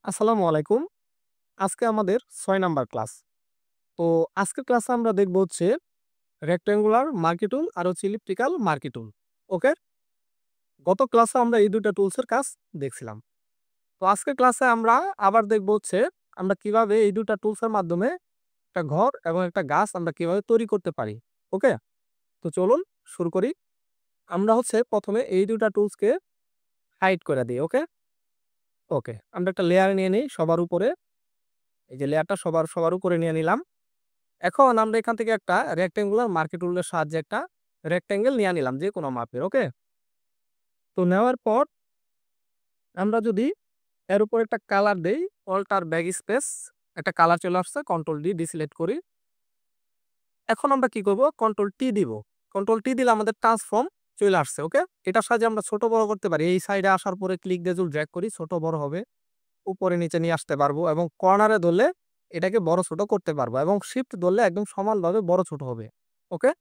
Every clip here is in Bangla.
আসসালামু আলাইকুম। আজকে আমাদের ৬ নাম্বার ক্লাস। তো আজকের ক্লাসে আমরা দেখব হচ্ছে রেক্টেঙ্গুলার মার্কি টুল আর হচ্ছে ইলিপ্টিক্যাল মার্কি টুল। ওকে? গত ক্লাসে আমরা এই ২ টা টুলসের কাজ দেখছিলাম। তো আজকের ক্লাসে আমরা আবার দেখব হচ্ছে আমরা কিভাবে এই ২ টা টুলসের মাধ্যমে একটা ঘর এবং একটা গাছ আমরা কিভাবে তৈরি করতে পারি। ওকে? তো চলুন শুরু করি। আমরা হচ্ছে ১ম এ এই ২ টা টুলসকে হাইড করে দেই। ওকে? ওকে। আমরা একটা লেয়ার নিয়ে নেই সবার উপরে। এই যে লেয়ারটা সবার উপরে নিয়ে নিলাম। এখন আমরা এখান থেকে একটা রেক্টেঙ্গুলার মার্কি টুলের সাহায্যে একটা রেক্টেঙ্গেল নিয়ে নিলাম যেকোনো মাপের। ওকে? তো নেওয়ার পর আমরা যদি এর উপর একটা কালার দেই, অল্টার ব্যাকস্পেস একটা কালার চলে আসছে। কন্ট্রোল ডি ডিসিলেক্ট করি। এখন আমরা কি করব? কন্ট্রোল টি দিব। কন্ট্রোল টি দিলে আমাদের ট্রান্সফর্ম চলে আসছে। ওকে? এটার সাহায্যে আমরা ছোট বড় করতে পারি। এই সাইডে আসার পরে ক্লিক দিয়ে যদি ড্র্যাগ করি ছোট বড় হবে। উপরে নিচে নিয়ে আসতে পারবো এবং কর্নারে ধরলে এটাকে বড় ছোট করতে পারবো এবং শিফট ধরলে একদম সমানভাবে বড় ছোট হবে। ওকে?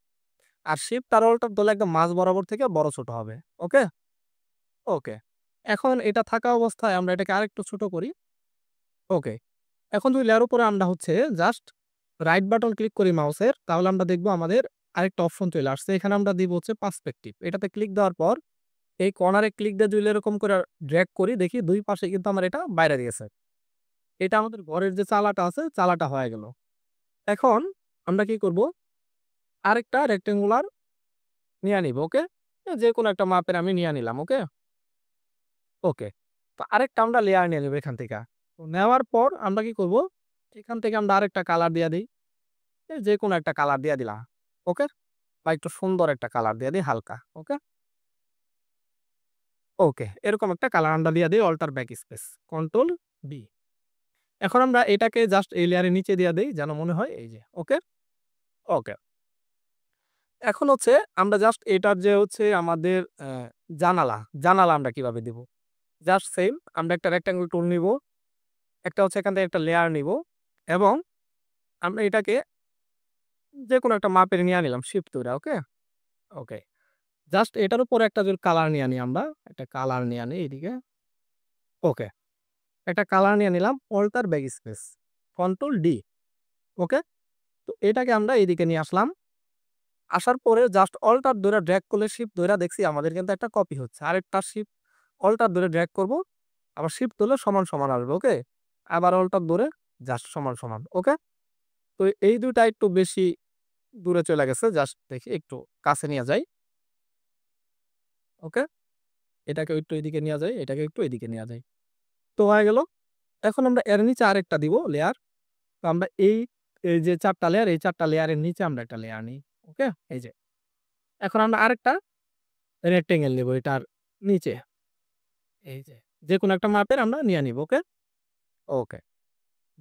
আর শিফট আর অল্টার ধরলে একদম মাঝ বরাবর থেকে বড় ছোট হবে। ওকে? ওকে। এখন এটা থাকা অবস্থায় আমরা এটাকে আরেকটু ছোট করি। ওকে। এখন যদি লেয়ার উপরে আমরা হচ্ছে জাস্ট রাইট বাটন ক্লিক করি মাউসের, তাহলে আমরা দেখব আমাদের আরেকটা অপশন চলে আসছে। এখানে আমরা দিব হচ্ছে পার্সপেক্টিভ। এটাতে ক্লিক দেওয়ার পর এই কর্নারে ক্লিক দিয়ে যদি এরকম করে ড্র্যাগ করি, দেখি ২ পাশে কিন্তু আমার এটা বাইরে দিয়েছে। এটা আমাদের ঘরের যে চালাটা আছে, চালাটা হয়ে গেল। এখন আমরা কি করব? আরেকটা রেক্টেঙ্গুলার নিয়ে নিব। ওকে? যেকোনো একটা মাপের আমি নিয়ে নিলাম। ওকে? ওকে। তো আরেকটা আমরা লেয়ার নিয়ে নেব এখান থেকে। তো নেওয়ার পর আমরা কি করব? এখান থেকে আমরা আরেকটা কালার দিয়া দেই। যেকোনো একটা কালার দিয়া দিলাম। ওকে? বা একটু সুন্দর একটা কালার দিয়ে দেই হালকা। ওকে? ওকে। এরকম একটা কালার আমরা দিয়া দেই অল্টার ব্যাকস্পেস। Control B. এখন আমরা এটাকে জাস্ট এই লেয়ারের নিচে দিয়া দেই যেন মনে হয় এই যে। ওকে? ওকে। এখন হচ্ছে আমরা জাস্ট এটার যে হচ্ছে আমাদের জানালা আমরা কিভাবে দিব? জাস্ট সেইম আমরা একটা রেক্টেঙ্গল টুল নিব। একটা হচ্ছে এখান থেকে একটা লেয়ার নিব এবং আমরা এটাকে যেকোনো একটা মাপের নিয়ে নিলাম শিফট ধইরা। ওকে? ওকে। জাস্ট এটার উপরে একটা যদি কালার নিয়ে নিই আমরা। একটা কালার নিয়ে নিই এদিকে। ওকে। একটা কালার নিয়ে নিলাম alter backspace. Control D. Okay? তো এটাকে আমরা এদিকে নিয়ে আসলাম। আসার পরে জাস্ট অল্টার ধইরা ড্র্যাগ করলে শিফট ধইরা দেখছি আমাদের কিন্তু একটা কপি হচ্ছে। আরেকটা শিফট অল্টার ধরে ড্র্যাগ করব। আবার শিফট ধরলে সমান আসবে। ওকে? আবার অল্টার ধরে জাস্ট সমান। ওকে? তো এই ২ টা একটু বেশি দূরে চলে গেছে। জাস্ট দেখি একটু কাছে নিয়ে যাই। ওকে? এটাকেও একটু এদিকে নিয়ে যাই, এটাকে একটু এদিকে নিয়ে যাই। তো হয়ে গেল। এখন আমরা এর নিচে আরেকটা দিব লেয়ার। তো আমরা এই যে ৪ টা লেয়ার, এই ৪ টা লেয়ারের নিচে আমরা একটা লেয়ার নিই। ওকে? এই যে। এখন আমরা আরেকটা রেক্টেঙ্গেল নিব এটার নিচে। এই যে। যেকোনো একটা মাপের আমরা নিয়ে নিব। ওকে? ওকে।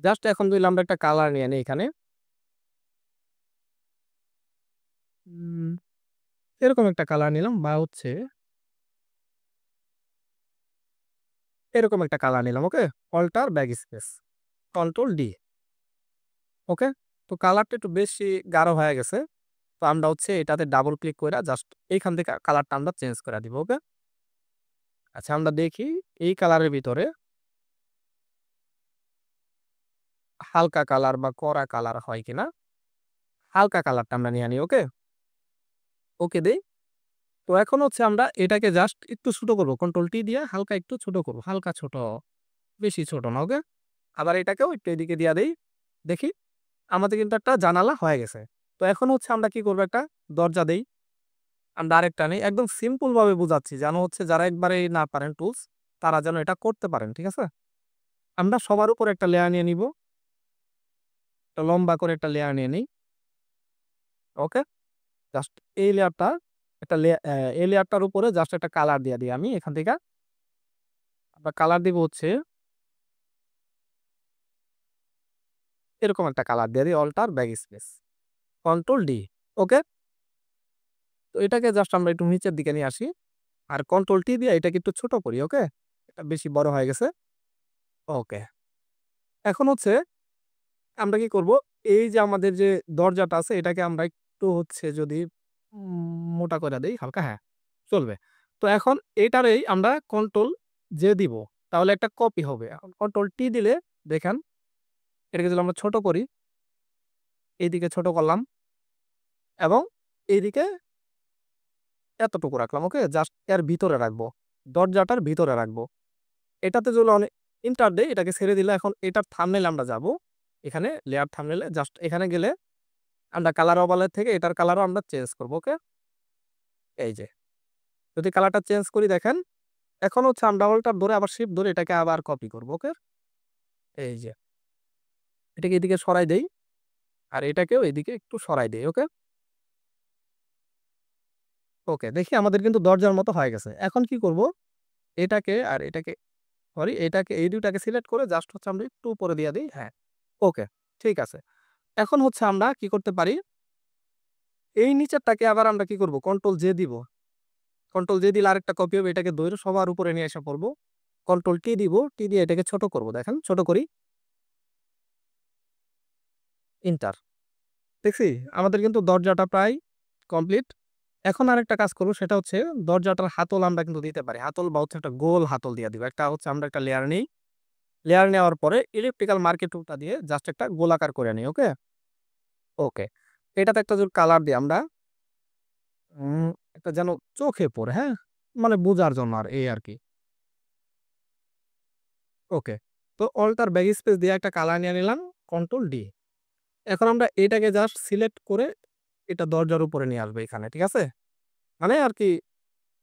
জাস্ট এখন যদি আমরা একটা কালার নিয়ে নিই এখানে। উম এরকম একটা কালার নিলাম বা হচ্ছে এরকম একটা কালার নিলাম। Okay? Alter backspace. Control D. Okay? তো কালারটা একটু বেশি গাঢ় হয়ে গেছে। তো আমরা হচ্ছে এটাতে ডাবল ক্লিক কইরা জাস্ট এইখান থেকে কালারটা আমরা চেঞ্জ করে দিব। ওকে? আচ্ছা আমরা দেখি এই কালারের ভিতরে হালকা কালার বা কড়া কালার হয় কিনা। হালকা কালারটা আমরা নিয়ে নিই। ওকে? ওকে দেই। তো এখন হচ্ছে আমরা এটাকে জাস্ট একটু ছোট করব। কন্ট্রোল টি দিয়ে হালকা একটু ছোট করব। হালকা ছোট, বেশি ছোট না। ওকে? আবার এটাকেও একটু এদিকে দিয়া দেই। দেখি আমাদের কিন্তু একটা জানালা হয়ে গেছে। তো এখন হচ্ছে আমরা কি করব একটা দরজা দেই। আমরা আরেকটা নেই। একদম সিম্পল ভাবে বুঝাচ্ছি যেন হচ্ছে যারা একবারেই না পারেন টুলস তারা যেন এটা করতে পারেন। ঠিক আছে? আমরা সবার উপরে একটা লেয়ার নিয়ে নিব। একটা লম্বা করে একটা লেয়ার নিয়ে নেই। ওকে? জাস্ট এই লেয়ারটা একটা এই লেয়ারটার উপরে জাস্ট একটা কালার দিয়ে দিই আমি এখান থেকে। আমরা কালার দিব হচ্ছে এরকম একটা কালার দিয়ে দিই alter backspace. Control D. Okay? তো এটাকে জাস্ট আমরা একটু নিচের দিকে নিয়ে আসি। আর কন্ট্রোল টি দিয়ে এটাকে একটু ছোট করি। ওকে? এটা বেশি বড় হয়ে গেছে। ওকে। এখন হচ্ছে আমরা কি করব? এই যে আমাদের যে দরজাটা আছে এটাকে আমরা একটু হচ্ছে যদি মোটা করে দেই হালকা, হ্যাঁ, চলবে। তো এখন এটারেই আমরা কন্ট্রোল জে দিব। তাহলে একটা কপি হবে। এখন কন্ট্রোল টি দিলে দেখেন এটাকে যদি আমরা ছোট করি, এইদিকে ছোট করলাম এবং এইদিকে এতটুকু রাখলাম। ওকে? জাস্ট এর ভিতরে রাখবো। দরজাটার ভিতরে রাখবো। এটাতে যদি এন্টার দেই, এটাকে ছেড়ে দিলে এখন এটার থাম্বনেইল আমরা যাবো। এখানে লেয়ার থাম্বনেইলে জাস্ট এখানে গেলে আমরা কালার ওভারলে থেকে এটার কালারও আমরা চেঞ্জ করব। ওকে? এই যে। যদি কালারটা চেঞ্জ করি দেখেন, এখন হচ্ছে আমরা অল্টার ধরে আবার শিফট ধরে এটাকে আবার কপি করব। ওকে? এই যে। এটাকে এদিকে সরাই দেই। আর এটাকেও এদিকে একটু সরাই দেই। ওকে? ওকে। দেখি আমাদের কিন্তু দরজার মতো হয়ে গেছে। এখন কি করব? এটাকে আর এটাকে সরি এটাকে এই ২ টাকে সিলেক্ট করে জাস্ট হচ্ছে আমরা একটু উপরে দিয়ে দেই। হ্যাঁ। ওকে। ঠিক আছে। এখন হচ্ছে আমরা কি করতে পারি? এই নিচেরটাকে আবার আমরা কি করব? কন্ট্রোল জে দিব। কন্ট্রোল জে দিলে আরেকটা কপি হবে। এটাকে ধইরা সবার উপরে নিয়ে এসে পড়ব। কন্ট্রোল টি দিব। টি দিয়ে এটাকে ছোট করব। দেখেন ছোট করি। এন্টার। দেখছি? আমাদের কিন্তু দরজাটা প্রায় কমপ্লিট। এখন আরেকটা কাজ করব সেটা হচ্ছে দরজাটার হাতল আমরা কিন্তু দিতে পারি। হাতল বা হচ্ছে একটা গোল হাতল দিয়ে দিব। একটা হচ্ছে আমরা একটা লেয়ার নেই। লেয়ার নেওয়ার পরে ইলেকট্রিক্যাল মার্কিং টুলটা দিয়ে জাস্ট একটা গোলাকার করে নিই। ওকে? ওকে। এটাতে একটা যদি কালার দিই আমরা উম একটা যেন চোখে পড়ে, হ্যাঁ? মানে বুঝার জন্য এই আরকি। ওকে। তো অল্টার ব্যাকস্পেস দিয়ে একটা কালার নিয়ে নিলাম। Control D. এখন আমরা এটাকে জাস্ট সিলেক্ট করে এটা দরজার উপরে নিয়ে আসবো এখানে। ঠিক আছে? মানে আরকি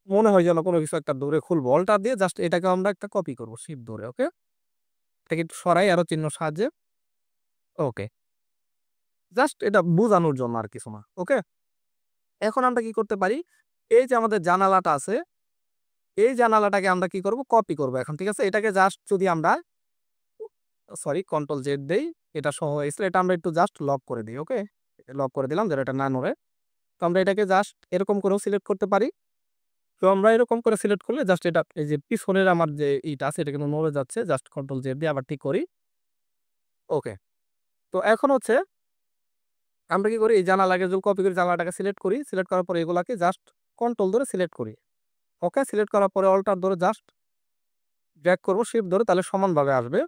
মনে হয় যেন কোন কিছু একটা ধরে খুলবো। অল্টার দিয়ে জাস্ট এটাকে আমরা একটা কপি করব শিফট ধরে। ওকে? এটাকে একটু সরাই অ্যারো চিহ্নর সাহায্যে। ওকে। জাস্ট এটা বুঝানোর জন্য আর কিছু না। ওকে? এখন আমরা কি করতে পারি? এই যে আমাদের জানালাটা আছে, এই জানালাটাকে আমরা কি করব? কপি করব এখন। ঠিক আছে? এটাকে জাস্ট যদি আমরা সরি কন্ট্রোল জেড দেই, এটা সহ হয়েছিল। এটা আমরা একটু জাস্ট লক করে দেই। ওকে? লক করে দিলাম যেন এটা না নড়ে। তো আমরা এটাকে জাস্ট এরকম করেও সিলেক্ট করতে পারি। তো আমরা এরকম করে সিলেক্ট করলে জাস্ট এটা এই যে পিছনের আমার যে ইটা আছে এটা কিন্তু নড়ে যাচ্ছে। জাস্ট কন্ট্রোল জেড দিয়ে আবার ঠিক করি। ওকে। তো এখন হচ্ছে আমরা কি করি? এই জানালাকে যদি কপি করি জানালাটাকে সিলেক্ট করি। সিলেক্ট করার পরে এগুলাকে জাস্ট কন্ট্রোল ধরে সিলেক্ট করি। ওকে? সিলেক্ট করার পরে অল্টার ধরে জাস্ট ড্র্যাগ করব শিফট ধরে তাহলে সমানভাবে আসবে।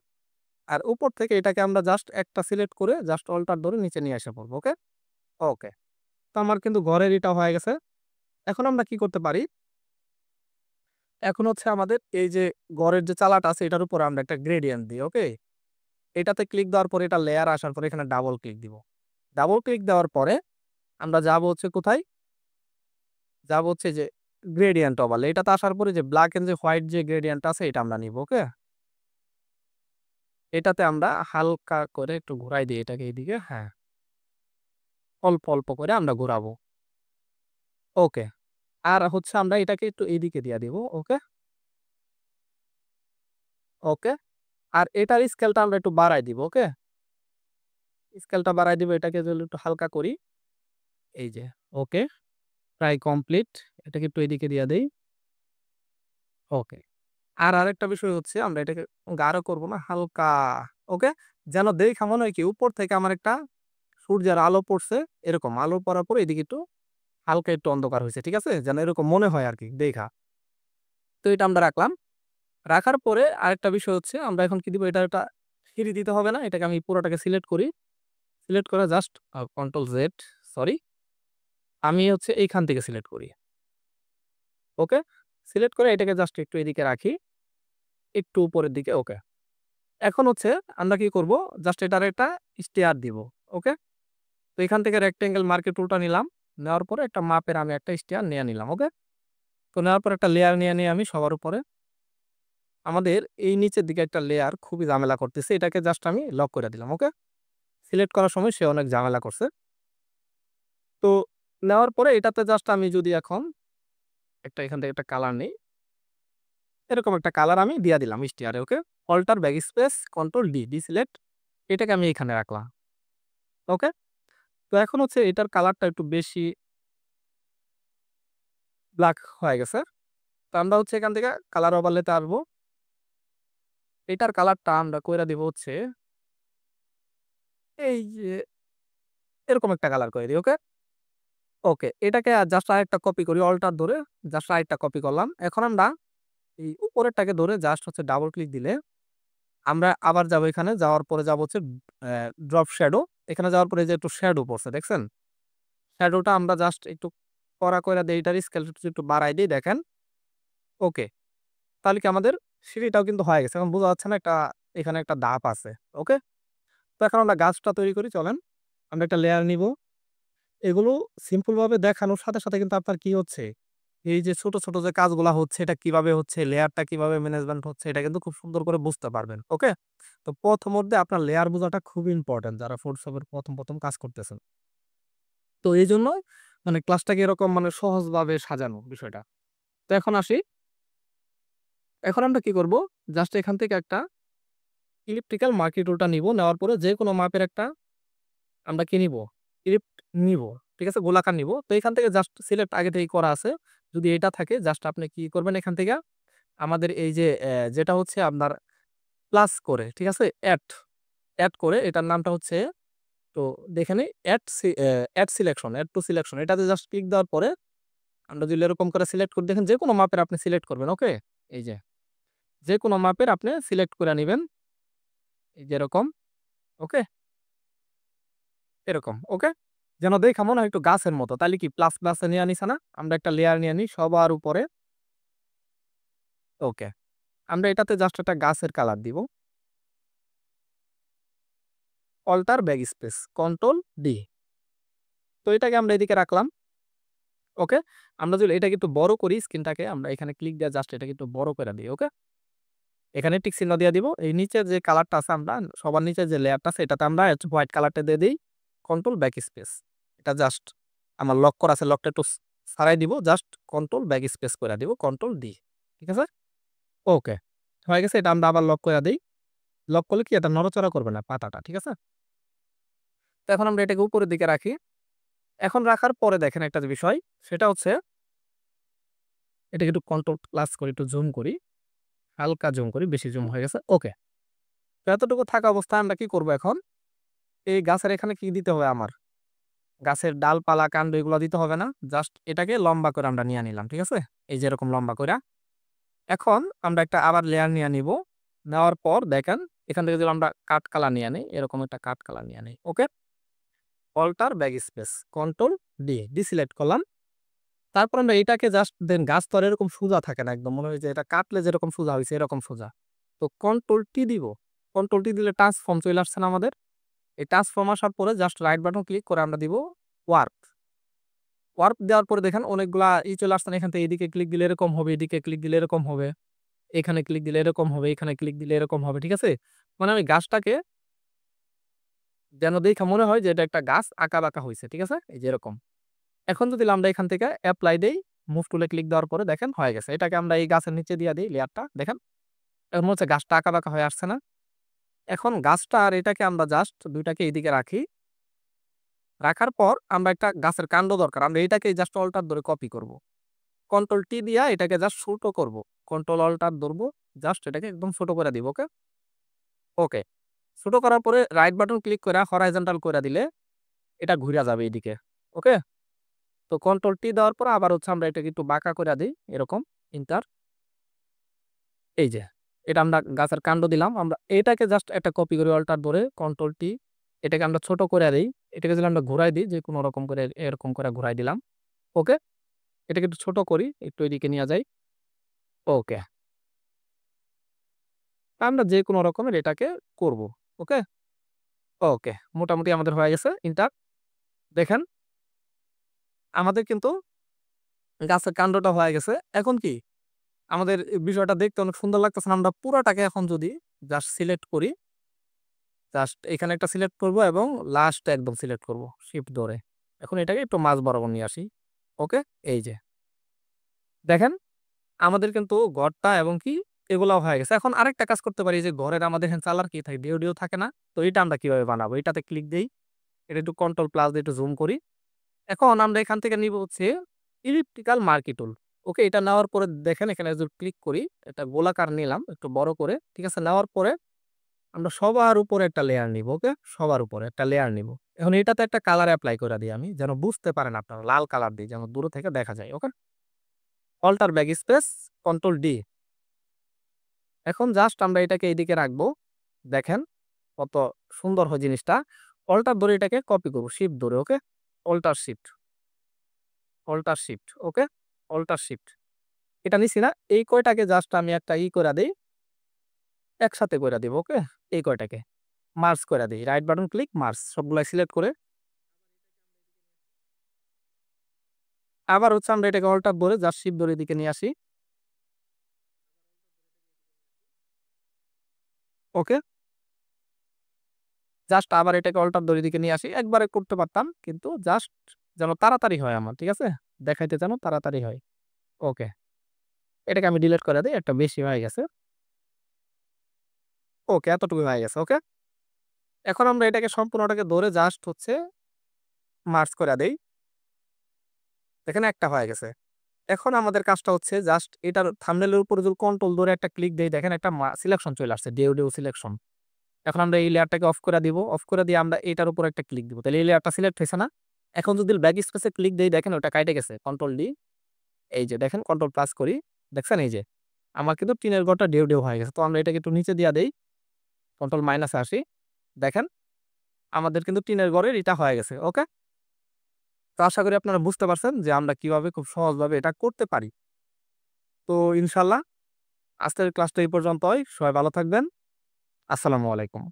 আর উপর থেকে এটাকে আমরা জাস্ট একটা সিলেক্ট করে জাস্ট অল্টার ধরে নিচে নিয়ে এসে পড়ব। ওকে? ওকে। তো আমার কিন্তু ঘরের ইটা হয়ে গেছে। এখন আমরা কি করতে পারি? এখন হচ্ছে আমাদের এই যে ঘরের যে চালাটা আছে এটার উপরে আমরা একটা গ্রেডিয়েন্ট দিই। ওকে? এটাতে ক্লিক দেওয়ার পরে এটা লেয়ার আসার পরে এখানে ডাবল ক্লিক দিব। ডাবল ক্লিক দেওয়ার পরে আমরা যাবো হচ্ছে কোথায়? যাবো হচ্ছে যে গ্রেডিয়েন্ট ওভারলে। এটাতে আসার পরে যে ব্লাক এন্ড যে হোয়াইট যে গ্রেডিয়েন্ট আছে এটা আমরা নিব। ওকে? এটাতে আমরা হালকা করে একটু ঘুরাই দিই এটাকে এইদিকে। হ্যাঁ। অল্প, অল্প করে আমরা ঘুরাবো। ওকে। আর হচ্ছে আমরা এটাকে একটু এইদিকে দিয়া দিব। ওকে? ওকে। আর এটার স্কেলটা আমরা একটু বাড়ায় দিব। ওকে? স্কেলটা বাড়ায় দিব এটাকে যদি একটু হালকা করি। এই যে। ওকে। প্রায় কমপ্লিট। এটাকে একটু এদিকে দিয়া দেই। ওকে। আর আরেকটা বিষয় হচ্ছে আমরা এটাকে গাঢ় করব না হালকা। ওকে? যেন দেইখা মনে হয় কি উপর থেকে আমার একটা সূর্যের আলো পড়ছে এরকম। আলো পড়ার পরে এদিকে একটু হালকা একটু অন্ধকার হইছে। ঠিক আছে? যেন এরকম মনে হয় আরকি দেইখা। তো এটা আমরা রাখলাম। রাখার পরে আরেকটা বিষয় হচ্ছে আমরা এখন কি দিব এটা একটা সিঁড়ি দিতে হবে না। এটাকে আমি পুরোটাকে সিলেক্ট করি। সিলেক্ট করে জাস্ট কন্ট্রোল জেড সরি। আমি হচ্ছে এইখান থেকে সিলেক্ট করি। ওকে? সিলেক্ট করে এটাকে জাস্ট একটু এদিকে রাখি। একটু উপরের দিকে ওকে। এখন হচ্ছে আমরা কি করব? জাস্ট এটার একটা স্টেয়ার দিব। ওকে? তো এখান থেকে রেক্টেঙ্গেল মার্কের টুলটা নিলাম। নেওয়ার পরে একটা মাপের আমি একটা স্টেয়ার নিয়ে নিলাম। ওকে? তো নেওয়ার পর একটা লেয়ার নিয়ে নিই আমি সবার উপরে। আমাদের এই নিচের দিকে একটা লেয়ার খুবই ঝামেলা করতেছে। এটাকে জাস্ট আমি লক করে দিলাম। ওকে? সিলেক্ট করার সময় সে অনেক ঝামেলা করছে। তো নেওয়ার পরে এটাতে জাস্ট আমি যদি এখন একটা এখান থেকে একটা কালার নেই। এরকম একটা কালার আমি দিয়া দিলাম স্টেয়ারে। Okay? Alter backspace control D, deselect এটাকে আমি এখানে রাখলাম। ওকে? তো এখন হচ্ছে এটার কালারটা একটু বেশি ব্লাক হয়ে গেছে। তো আমরা হচ্ছে এখান থেকে কালার ওভারলেতে আসবো। এটার কালারটা আমরা কইরা দিব হচ্ছে এই যে এরকম একটা কালার করে দিই। ওকে? ওকে। এটাকে জাস্ট আরেকটা কপি করি অল্টার ধরে জাস্ট আরেকটা কপি করলাম। এখন আমরা এই উপরেরটাকে ধরে জাস্ট হচ্ছে ডাবল ক্লিক দিলে আমরা আবার যাবো এখানে, যাওয়ার পরে যাবো হচ্ছে ড্রপ শ্যাডো। এখানে যাওয়ার পরে এই যে একটু শ্যাডো পড়ছে দেখছেন? শ্যাডোটা আমরা জাস্ট একটু কড়া কইরা দেই, এটার স্কেল একটু বাড়ায় দেই দেখেন। ওকে। তাহলে কি আমাদের সিঁড়িটাও কিন্তু হয়ে গেছে। এখন বোঝা যাচ্ছে না একটা এখানে একটা ধাপ আছে। ওকে? তো এখন আমরা গাছটা তৈরি করি চলেন। আমরা একটা লেয়ার নিবো। এগুলো সিম্পল ভাবে দেখানোর সাথে, সাথে কিন্তু আপনার কি হচ্ছে, এই যে ছোট, ছোট যে কাজগুলা হচ্ছে এটা কিভাবে হচ্ছে, লেয়ারটা কিভাবে ম্যানেজমেন্ট হচ্ছে এটা কিন্তু খুব সুন্দর করে বুঝতে পারবেন। ওকে? তো প্রথমতে আপনার লেয়ার বোঝাটা খুবই ইম্পোর্টেন্ট যারা Photoshop এর ১ম কাজ করতেছেন। তো এইজন্যই মানে ক্লাসটাকে এরকম মানে সহজভাবে সাজানো বিষয়টা। তো এখন আসি, এখন আমরা কি করব? জাস্ট এখান থেকে একটা ইলিপ্টিক্যাল মার্কি টুলটা নিবো। নেওয়ার পরে যেকোনো মাপের একটা আমরা কি নিবো? ইলিপ্ট নিবো। ঠিক আছে? গোলাকার নিবো। তো এখান থেকে জাস্ট সিলেক্ট আগে থেকেই করা আছে। যদি এটা থাকে জাস্ট আপনি কি করবেন এখান থেকে আমাদের এই যে যেটা হচ্ছে আপনার প্লাস করে, ঠিক আছে? এড করে এটার নামটা হচ্ছে তো দেখে নেই add selection, add to selection এটাতে জাস্ট ক্লিক দেওয়ার পরে আমরা যদি এরকম করে সিলেক্ট করে দেখেন যেকোনো মাপের আপনি সিলেক্ট করবেন। ওকে? এই যে যেকোনো মাপের আপনি সিলেক্ট করে নিবেন। এই যে এরকম। ওকে? এরকম। ওকে? যেন দেইখা মনে হয় একটু গাছের মতো। তাইলে কি প্লাস এ নিয়া নিছে না? আমরা একটা লেয়ার নিয়ে নিই সবার উপরে। ওকে। আমরা এটাতে জাস্ট একটা গাছের কালার দিব। Alt backspace, control D. তো এটাকে আমরা এদিকে রাখলাম। ওকে? আমরা যদি এটাকে একটু বড় করি স্ক্রিনটাকে আমরা এখানে ক্লিক দিয়ে জাস্ট এটাকে একটু বড় করে দেই। ওকে? এখানে টিক চিহ্ন দিয়ে দিব। এই নিচের যে কালারটা আছে আমরা সবার নিচে যে লেয়ারটা আছে এটাতে আমরা হোয়াইট কালারটা দিয়ে দেই। Control backspace. এটা জাস্ট আমার লক করা আছে, লকটা একটু ছাড়াই দিব। জাস্ট কন্ট্রোল ব্যাকস্পেস কইরা দিব। Control D. ঠিক আছে? ওকে। হয়ে গেছে, এটা আমরা আবার লক কইরা দেই। লক করলে কি এটা নড়াচড়া করবে না পাতাটা। ঠিক আছে? তো এখন আমরা এটাকে উপরের দিকে রাখি। এখন রাখার পরে দেখেন একটা যে বিষয় সেটা হচ্ছে এটাকে একটু কন্ট্রোল প্লাস করি, একটু জুম করি। হালকা জুম করি, বেশি জুম হয়ে গেছে। ওকে। তো এতটুকু থাকা অবস্থায় আমরা কি করব এখন? এই গাছের এখানে কি দিতে হবে আমার? গাছের ডালপালা, কান্ড এগুলো দিতে হবে না। জাস্ট এটাকে লম্বা করে আমরা নিয়ে নিলাম। ঠিক আছে? এই যে এরকম লম্বা কইরা। এখন আমরা একটা আবার লেয়ার নিয়ে নিব। নেওয়ার পর দেখেন এখান থেকে যদি আমরা কাট কালার নিয়ে নেই, এরকম একটা কাট কালার নিয়ে নেই। Okay? Alter backspace, control D, deselect করলাম। তারপর আমরা এটাকে জাস্ট দেন গাছ তো আর এরকম সোজা থাকে না একদম। মনে হয় যে এটা কাটলে যেরকম সোজা হইছে এরকম সোজা। তো কন্ট্রোল টি দিব। কন্ট্রোল টি দিলে ট্রান্সফর্ম চলে আসছে না আমাদের? এই ট্রান্সফর্ম আসার পরে জাস্ট রাইট বাটন ক্লিক করে আমরা দিব ওয়ার্প। ওয়ার্প দেওয়ার পরে দেখেন অনেকগুলা চলে আসছে না, এখান থেকে এদিকে ক্লিক দিলে এরকম হবে, এদিকে ক্লিক দিলে এরকম হবে, এখানে ক্লিক দিলে এরকম হবে, এখানে ক্লিক দিলে এরকম হবে। ঠিক আছে? মানে আমি গাছটাকে যেন দেইখা মনে হয় যে এটা একটা গাছ আঁকা-বাঁকা হইছে। ঠিক আছে? এই যে এরকম। এখন যদি আমরা এখান থেকে এপ্লাই দেই, মুভ টুলে ক্লিক দেওয়ার পরে দেখেন হয়ে গেছে। এটাকে আমরা এই গাছের নিচে দিয়ে দেই লেয়ারটা। দেখেন? এখন হচ্ছে গাছটা আঁকা-বাঁকা হয়ে আসছে না? এখন গাছটা আর এটাকে আমরা জাস্ট ২ টাকে এইদিকে রাখি। রাখার পর আমরা একটা গাছের কান্ড দরকার। আমরা এটাকেই জাস্ট অল্টার ধরে কপি করব। কন্ট্রোল টি দিয়া এটাকে জাস্ট ছোট করব। কন্ট্রোল অল্টার ধরব। জাস্ট এটাকে একদম ছোট করে দিব। ওকে? ওকে। ছোট করার পরে রাইট বাটন ক্লিক কইরা হরাইজন্টাল কইরা দিলে এটা ঘুইরা যাবে এইদিকে। ওকে? তো কন্ট্রোল টি দেওয়ার পর আবার হচ্ছে আমরা এটাকে একটু বাঁকা কইরা দেই। এরকম এন্টার। এই যে এটা আমরা গাছের কান্ড দিলাম। আমরা এটাকে জাস্ট একটা কপি করে অল্টার ধরে কন্ট্রোল টি এটাকে আমরা ছোট করে দেই। এটাকে যদি আমরা ঘুরাই দিই যে কোনো রকম করে এরকম করে ঘুরাই দিলাম। ওকে? এটাকে একটু ছোট করি, একটু এদিকে নিয়ে যাই। ওকে। আমরা যেকোনো রকমের এটাকে করব। ওকে? ওকে। মোটামুটি আমাদের হয়ে গেছে এন্টার। দেখেন আমাদের কিন্তু গাছের কান্ডটা হয়ে গেছে। এখন কি? আমাদের বিষয়টা দেখতে অনেক সুন্দর লাগতেছে না? আমরা পুরাটাকে এখন যদি জাস্ট সিলেক্ট করি, জাস্ট এখানে একটা সিলেক্ট করব এবং লাস্টে একদম সিলেক্ট করব শিফট ধরে। এখন এটাকে একটু মাঝ বরাবর নিয়ে আসি। ওকে? এই যে। দেখেন আমাদের কিন্তু ঘরটা এবং কি এগুলাও হয়ে গেছে। এখন আরেকটা কাজ করতে পারি যে ঘরের আমাদের এখানে চালার কি থাকে? ডিওডিও থাকে না? তো এটা আমরা কিভাবে বানাবো? এটাতে ক্লিক দেই। এটা একটু কন্ট্রোল প্লাস দিয়ে একটু জুম করি। এখন আমরা এখান থেকে নিব হচ্ছে ইলিপ্টিক্যাল মার্কি টুল। ওকে? এটা নেওয়ার পরে দেখেন এখানে যদি ক্লিক করি, এটা গোলাকার নিলাম একটু বড় করে। ঠিক আছে? নেওয়ার পরে আমরা সবার উপরে একটা লেয়ার নিব। ওকে? সবার উপরে একটা লেয়ার নিব। এখন এটাতে একটা কালার এপ্লাই করে দেই আমি যেন বুঝতে পারেন আপনারা। লাল কালার দেই যেন দূরে থেকে দেখা যায়। Okay? Alter backspace, control D. এখন জাস্ট আমরা এটাকে এইদিকে রাখবো। দেখেন কত সুন্দর হয় জিনিসটা। অল্টার ধরে এটাকে কপি করব শিফট ধরে, okay? Alter shift, alter shift, okay? Alter shift. এটা নিছি না? এই কয়টাকে জাস্ট আমি একটা কইরা দেই, একসাথে কইরা দিব, ওকে? এই কয়টাকে মার্জ কইরা দেই। রাইট বাটন ক্লিক মার্জ সবগুলাই সিলেক্ট করে আবার হচ্ছে আমরা এটাকে অল্টার ধরে জাস্ট শিফট ধরে এদিকে নিয়ে আসি, ওকে? জাস্ট আবার এটাকে অল্টার ধরে এদিকে নিয়ে আসি। একবারে করতে পারতাম কিন্তু জাস্ট যেন তাড়াতাড়ি হয় আমার, ঠিক আছে? দেখাইতে যেন তাড়াতাড়ি হয়। ওকে। এটাকে আমি ডিলিট করে দেই। একটা বেশি হয়ে গেছে। ওকে, এতটুকু হয়ে গেছে, ওকে? এখন আমরা এটাকে সম্পূর্ণটাকে ধরে জাস্ট হচ্ছে মার্জ কইরা দেই। দেখেন একটা হয়ে গেছে। এখন আমাদের কাজটা হচ্ছে জাস্ট এটার থাম্বনেইলের উপরে যদি কন্ট্রোল ধরে একটা ক্লিক দেই, দেখেন একটা সিলেকশন চলে আসছে। ডেউ সিলেকশন। এখন আমরা এই লেয়ারটাকে অফ করে দিব। অফ করে দিয়ে আমরা এটার উপর একটা ক্লিক দিব। তাহলে এই লেয়ারটা সিলেক্ট হইছে না? এখন যদি ব্যাক স্পেস এ ক্লিক দেই দেখেন ওটা কাইটে গেছে। কন্ট্রোল ডি, এই যে দেখেন কন্ট্রোল প্লাস করি। দেখছেন এই যে? আমার কিন্তু টিনের ঘরটা ডেউ হয়ে গেছে। তো আমরা এটাকে একটু নিচে দিয়া দেই। কন্ট্রোল মাইনাসে আসি। দেখেন আমাদের কিন্তু টিনের ঘরের এটা হয়ে গেছে। ওকে? তো আশা করি আপনারা বুঝতে পারছেন যে আমরা কিভাবে খুব সহজভাবে এটা করতে পারি। তো ইনশাআল্লাহ আজকের ক্লাসটা এই পর্যন্তই। সবাই ভালো থাকবেন। আসসালামু আলাইকুম।